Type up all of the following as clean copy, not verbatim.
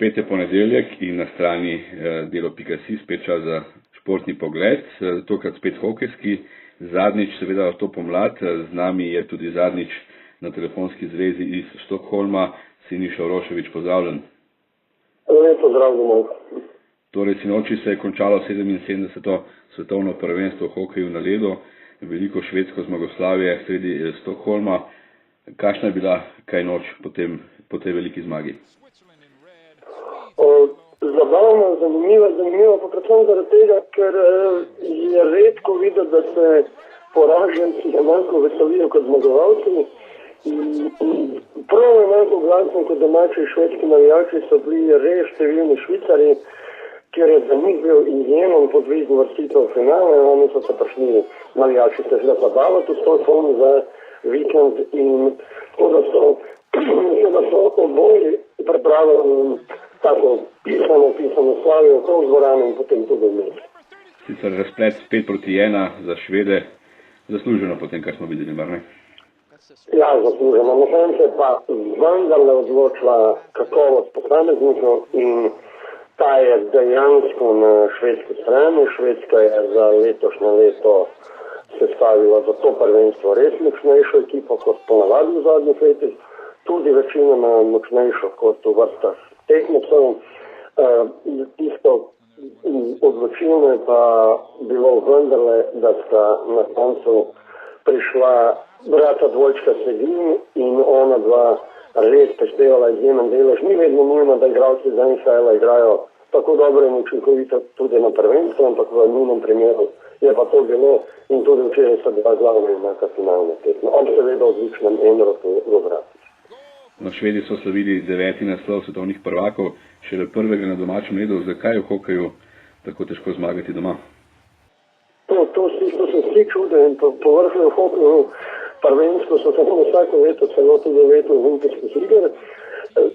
Spet je ponedeljek in na strani delo.si spet čas za športni pogled, tokrat spet hokejski, zadnjič seveda to pomlad, z nami je tudi zadnjič na telefonski zvezi iz Stockholma, Siniša Urošević, pozdravljen. Lep pozdrav domov. Torej, sinoči se je končalo 77. svetovno prvenstvo v hokeju na ledu, veliko švedsko zmagoslavje sredi Stockholma. Kakšna je bila kaj noč po tej veliki zmagi? Zabavno, zanimivo pa predvsem zaradi tega, ker je redko videti, da se poraženci enako veselijo kot zmagovalci. Prav enako glasni kot domači švedski navijači so bili res številni Švicarji, kjer je za njih bil izjemen podvig uvrstitev v finale. Oni so se prišli navijači se zdaj zabavati v Stockholmu za vikend in da so oboji pripravili tako pisano slavijo okrog dvorane in potem tudi vmes. Sicer razplet 5-1 za Švede, zasluženo potem, kar smo videli, mar ne? Ja, zasluženo. Na koncu pa vendarle odločila kakovost posameznikov in ta je dejansko na švedski strani. Švedska je za letošnje leto sestavila za to prvenstvo res močnejšo ekipo kot ponavadi v zadnjih letih, tudi večinoma močnejšo kot v vrstah tekmecev. Tisto odločilno pa bilo vendarle, da sta na koncu prišla brata dvojčka Sedin in ona dva res prispevala izjemen delež. Ni vedno nujno, da igralci za NHL igrajo tako dobro in učinkovito tudi na prvenstvu, ampak v njunem primeru je pa to bilo in tudi včeraj so bila glavna enaka finalna tekma. On seveda odličnem Enrotu Lovracić. No, Švedi so slavili 9. naslov svetovnih prvakov, šele prvega na domačem ledu. Zakaj je v hokeju tako težko zmagati doma? To se vsi čudijo in po vrhu v hokeju prvenstvo so tako vsako leto, celo tudi leto olimpijskih iger.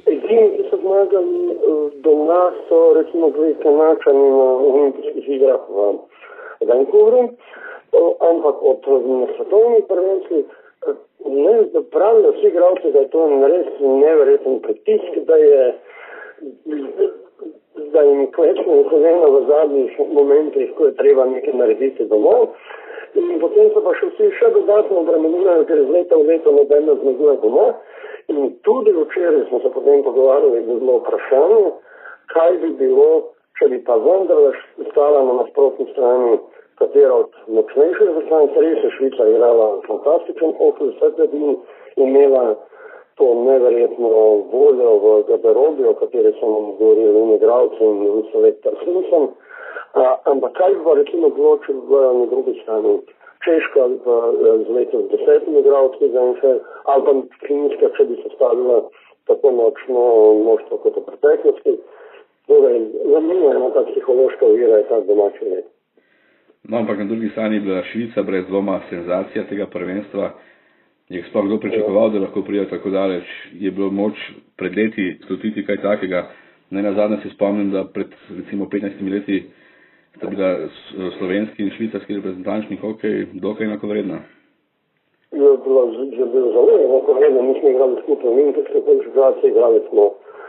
Edini, ki so zmagali doma, so recimo bili Kanadčani na olimpijskih igrah v Vancouveru, ampak od svetovnih prvenstvih pravijo vsi igralci, da je to res neverjeten pritisk, da jim klečne kolena v zadnjih momentih, ko je treba nekaj narediti domov. In potem so pa še dodatno obremenjujejo, ker iz leta v leto nobeno zmaguje doma. In tudi včeraj smo se potem pogovarjali, da je bilo vprašanje, kaj bi bilo, če bi pa vendarle stala na nasprotni strani katera od močnejših zaslanic. Res je Švica igrala fantastičen hokej, vse te dni imela to neverjetno voljo v garderobi, o kateri so nam govorili in igralci in selektor Simpson. Ampak kaj bi recimo bilo, če bi bila na drugi strani Češka ali pa z letos 10 igralci za NHL, ali pa Finska, če bi se stavila tako močno množstvo kot v preteklosti. Torej, zanimivo je ta psihološka ovira je tak domači let. No, ampak na drugi strani je bila Švica brez dvoma senzacija tega prvenstva. Je sploh kdo pričakoval, da lahko pride tako daleč? Je bilo moč pred leti slutiti kaj takega? Nenazadnje se spomnim, da pred recimo 15 leti sta bila slovenski in švicarski reprezentančni hokej dokaj enakovredna. Je bilo zelo enakovredno. Mi smo igrali skupaj v olimpijske kvalifikacije, igrali smo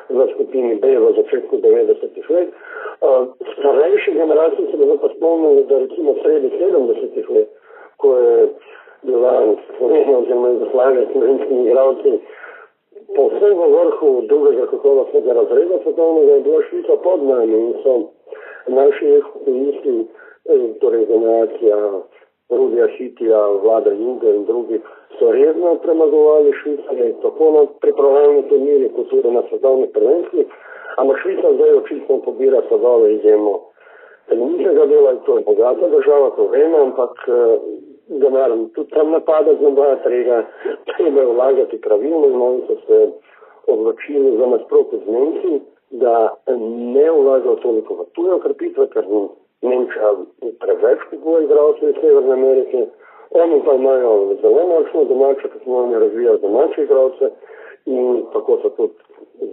v skupini B v začetku 90-ih let. Starejši generaciji se bo pa spomnili, da recimo sredi 70-ih let, ko je bila Slovenija oziroma Jugoslavija slovenskimi igralci povsem v vrhu drugega kakovostnega razreda svetovnega, je bila Švica pod nami in so naši hokejisti, torej generacija Rudija Hitija, Vlada Juga in drugi, so redno premagovali Švicarje, tako na pripravljalni turniri, kot tudi na svetovnih prvenstvih, ampak Švica zdaj očitno pobira sadove izjemno zanimivega dela, to je bogata država, to vemo, ampak denar tudi tam napada z nobena trega, treba je vlagati pravilno in oni so se odločili za nasprotje z Nemci, da ne vlagajo toliko v tuje okrepitve, ker Nemčija preveč kupuje igralcev iz Severne Amerike, oni pa imajo zelo močno domače, kot smo oni razvijajo domače igralce in tako so tudi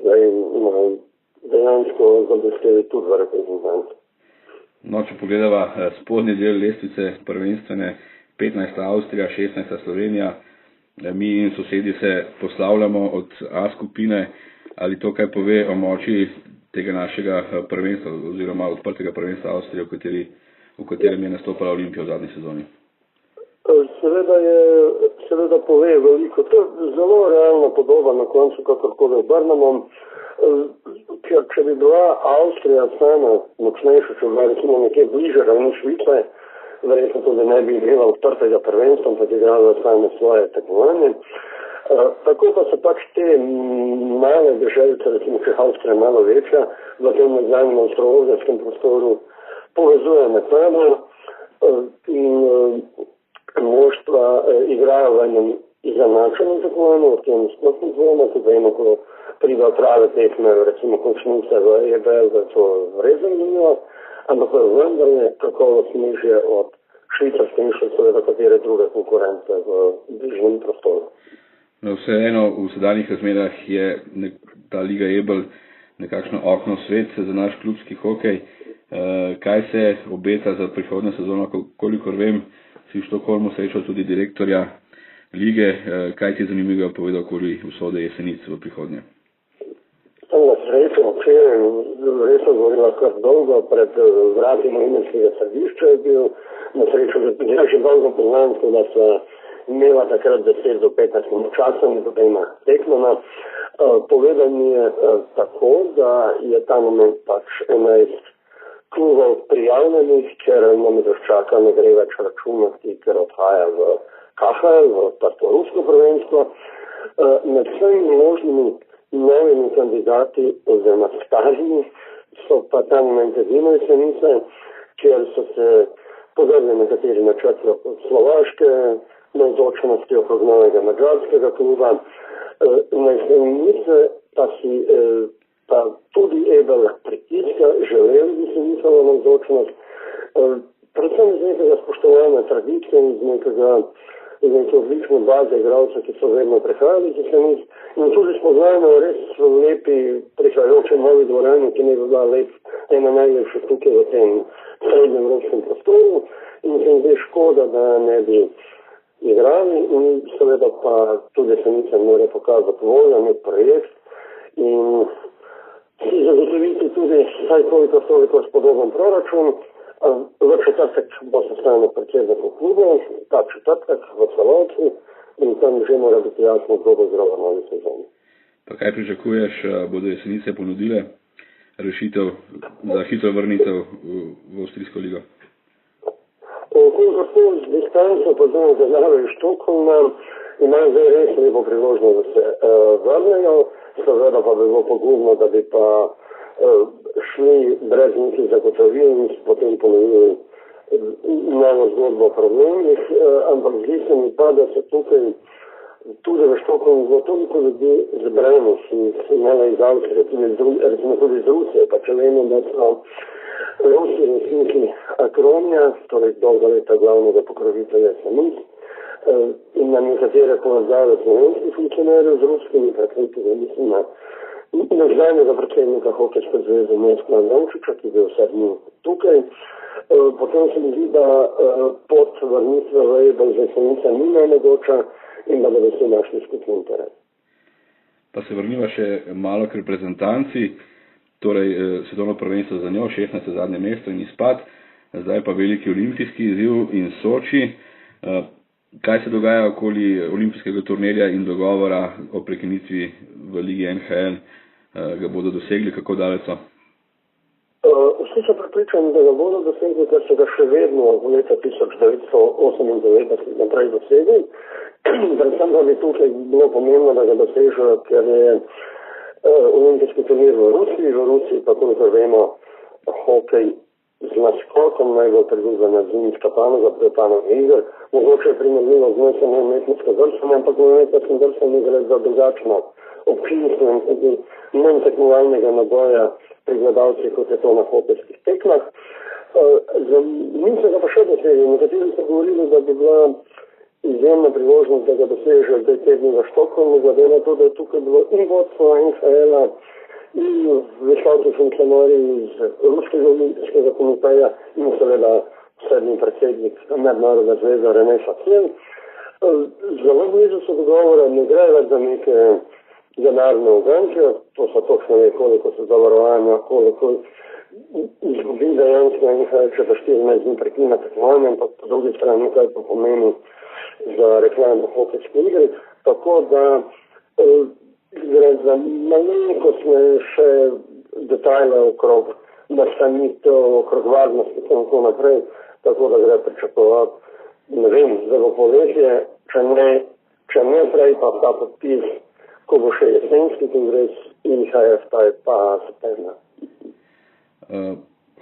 zdaj dejansko zablesteli tudi v reprezentanci. No, če pogledava spodnji del lestvice prvenstvene, 15. Avstrija, 16. Slovenija, mi in sosedi se poslavljamo od A skupine. Ali to kaj pove o moči tega našega prvenstva oziroma odprtega prvenstva Avstrije, v katerem je nastopala Olimpija v zadnji sezoni? Seveda pove veliko. To je zelo realna podoba na koncu, kakorkoli obrnemo. Če bi bila Avstrija sama močnejša, če bi bila recimo nekje bliže ravni Švice, verjetno tudi ne bi igrala odprtega prvenstva, ampak igrala samo svoje tekmovanje. Tako pa se pač te male državice, recimo če Avstrija malo večja, v tem nekdanjem avstralskem prostoru povezuje med sabo in moštva igrajo v enem izenačenem tekmovanju, v tem sploh ne dvoma, tudi vemo, ko pride prave tekme, recimo končnice v EBL, da je to res zanimivo, ampak vendarle kakovost nižje od švicarske in še seveda katere druge konkurence v bližnjem prostoru. No, vseeno v sedanjih razmerah je ta Liga EBL nekakšno okno svet za naš klubski hokej. Kaj se obeta za prihodnjo sezono? Kolikor vem, si v Štokholmu srečal tudi direktorja lige. Kaj ti je zanimivega povedal okoli usode Jesenic v prihodnje? Sem na srečo včeraj, res sem govorila kar dolgo, pred vrati novinarskega središča je bil, na srečo že dolgo poznam, da se imela takrat 10 do 15 minut časa in potem tekmona. Povedal mi je tako, da je ta moment pač 11 klubov prijavljenih, ker nam čaka, ne gre več računati, ker odhaja v KHL, v odprto rusko prvenstvo. Med vsemi možnimi novimi kandidati oziroma starimi so pa ta moment edino Jesenice, kjer so se podrli nekateri načrti od Slovaške, navzočnosti okrog novega madžarskega kluba. Na Jesenice pa tudi EBL pritiska, želeli bi se njihovo navzočnost, predvsem iz nekega spoštovanja tradicije in iz neke odlične baze igralcev, ki so vedno prihajali iz Jesenic in tudi spoznajmo res lepi prihajajoče novi dvorani, ki ne bi bila ena najlepših tukaj v tem srednjem evropskem prostoru in se jim zdi škoda, da ne bi igrali in seveda pa tudi Jesenice mora pokazati voljo, nek projekt in si zagotoviti tudi vsaj toliko spodoben proračun. V četrtek bo sestanek predsednikov klubov, ta četrtek v Celovcu in tam že mora biti jasno, kdo bo zdravo novi sezoni. Pa kaj pričakuješ, bodo Jesenice ponudile rešitev za hitro vrnitev v Avstrijsko ligo? Koliko z distanco poznamo države iz Štokholma, imajo zdaj res lepo priložnost, da se vrnejo, seveda pa bi bilo pogubno, da bi pa šli brez nekih zagotovil in potem ponovili novo zgodbo o problemih, ampak zdi se mi pa, da se tukaj tudi v Štokholmu zelo toliko ljudi zbranih in imela iz Avstrije, tudi iz Rusije, pa če vemo, da so Rusi resniki Akronija, torej dolga leta glavnega pokrovitelja Jesenic, in na nekatere povezave slovenskih funkcionarjev z ruskimi, takrat tudi mislim na nekdanjega predsednika Hokejske zveze Meška Androvčiča, ki je bil vse dni tukaj. Potem se mi zdi, da pot vrnitve v EBL za Jesenice ni nemogoča in da bodo vsi našli skupni interes. Pa se vrniva še malo k reprezentanci, torej svetovno prvenstvo za njo, 16. zadnje mesto in izpad, zdaj pa veliki olimpijski izziv in Soči. Kaj se dogaja okoli olimpijskega turnirja in dogovora o prekinitvi v Ligi NHL? Ga bodo dosegli, kako daleč so? Vsi so pripričani, da ga bodo dosegli, ker so ga še vedno v leta 1998 naprej dosegli. Predvsem da bi tukaj bilo pomembno, da ga dosežejo, ker je olimpijski turnir v Rusiji. V Rusiji, pa koliko vemo, hokej z naskokom najbolj priljubljen zimska panoga, panoga iger. Mogoče je primerljivo z njoj samo umetniško drsanje, ampak v umetniškem drsanju gre za drugačno občinstvo in tudi manj tekmovalnega naboja pri gledalcih, kot je to na hokejskih tekmah. Mi se ga pa še dosegli. Nekateri so govorili, da bi bila izjemna priložnost, da ga dosežejo zdaj tedni v Štokholmu, glede na to, da je tukaj bilo in vodstvo NHL-a in visoki funkcionarji iz Ruskega olimpijskega komiteja in seveda sedmi predsednik Mednarodne zveze Rene Šacel. Zelo blizu so dogovora, ne gre več za neke denarne uganke, to se točno ve, koliko se zavarovanja, koliko izgubi dejansko in kaj, če za 14 dni prekina tekmovanje, ampak po drugi strani kaj to pomeni za reklamo hokejske igre. Tako da gre za malenkostne še detajle okrog nastanitev, okrog varnosti in tako naprej, tako da gre pričakovati, ne vem, za bo poletje, če ne prej pa ta podpis, ko bo še jesenski kongres in IHF, ta je pa septembra.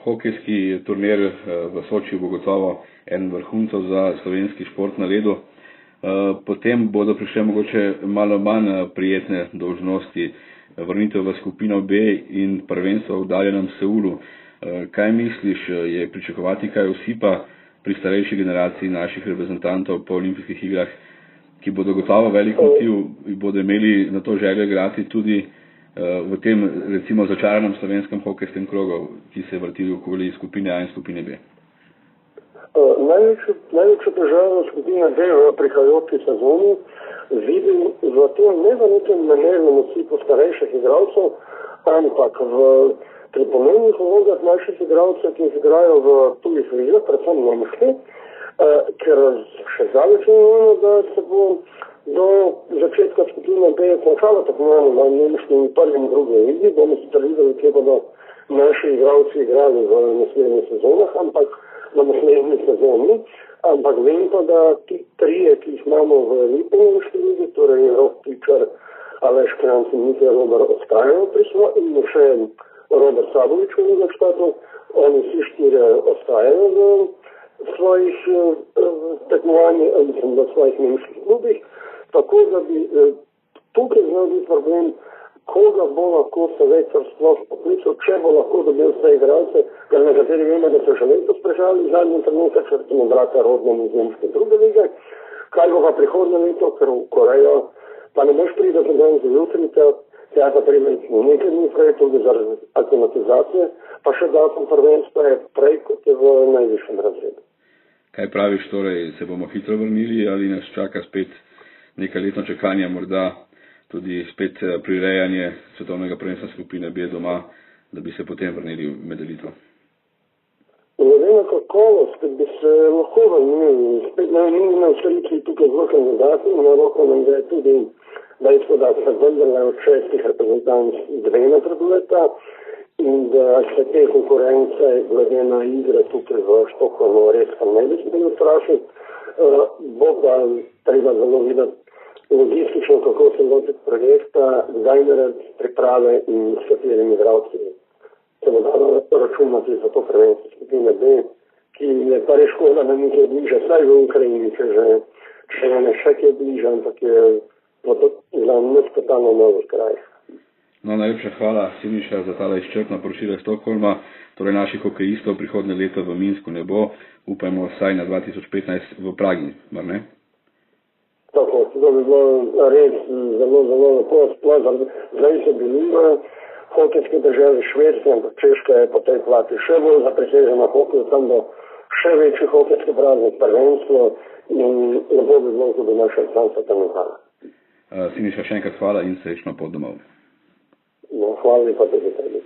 Hokejski turnir v Sočiju bo gotovo en vrhuncev za slovenski šport na ledu. Potem bodo prišle mogoče malo manj prijetne dolžnosti, vrnitev v skupino B in prvenstvo v oddaljenem Seulu. Kaj misliš, je pričakovati kaj osipa pri starejši generaciji naših reprezentantov po olimpijskih igrah, ki bodo gotovo velik motiv in bodo imeli na to željo igrati tudi v tem, recimo, začaranem slovenskem hokejskem krogu, ki se je vrtil okoli skupine A in skupine B? Največjo težavo skupine B v prihajajoči sezoni vidim v tem, ne v nekem namernem osipu starejših igralcev, ampak pri pomembnih vlogah naših igralcev, ki igrajo v tujih ligah, predvsem nemški, ker še zdaleč ni nujno, da se bo do začetka skupine B končala tekmovanje na nemški in prvi in drugi ligi. Bomo sicer videli, kje bodo naši igralci igrali v naslednjih sezonah, ampak v naslednji sezoni. Ampak vem pa, da ti trije, ki jih imamo v elitni nemški ligi, torej Rok Tičar, Aleš Kranc in Mitja Robar, ostajajo pri svojem in še Robert Sabovič v Liga štatov, oni vsi štirje ostajajo v svojih tekmovanjih, mislim, v svojih nemških klubih. Tako da bi tukaj znal biti problem, koga bo lahko selektor sploh poklical, če bo lahko dobil vse igralce, ker nekateri vemo, da so še letos prežali zadnji trenutek, če smo brata Rodman iz nemške druge lige, kaj bo pa prihodnje leto, ker v Korejo pa ne boš priti za dan za jutri, tja pa treba nekaj dni prej, tudi zaradi aklimatizacije, pa še datum prvenstva je prej, kot je v najvišjem razredu. Kaj praviš, torej se bomo hitro vrnili ali nas čaka spet nekaj letno čakanje, morda tudi spet prirejanje svetovnega prvenstva skupine B doma, da bi se potem vrnili med elito? Glede na kakovost, bi se lahko vrnili. Spet ni na ustalitvi tukaj zelo kandidati, na roko nam je tudi dejstvo, da se vendarle od 6 reprezentanc 2 napredujeta in da se te konkurence glede na igre tukaj v Štokholmu res pa ne bi smeli strašiti. Bo pa treba zelo videti logistično, kako se lotiti projekta, kdaj narediti priprave in s katerimi igralci se bo dalo računati za to prvenstvo skupine B, ki je pa res škoda, da nekaj bliže, saj v Ukrajini, če ne še kje bliže, ampak je za nespetalno novo kraj. No, najlepša hvala, Siniša, za tale izčrpno poročilo iz Stockholma. Torej naših hokejistov prihodnje leto v Minsku ne bo, upajmo vsaj na 2015 v Pragi, mar ne? Tako, to bi bilo res zelo lepo. Zdaj so bili hokejske države Švedske, ampak Češka je po tej plati še bolj zaprisežena hokej, tam bo še večji hokejski praznik, prvenstvo in lepo bi bilo, da bi naša šansa tam igrala. Siniša, še enkrat hvala in srečno pot domov. No, hvala lepa tudi tebi.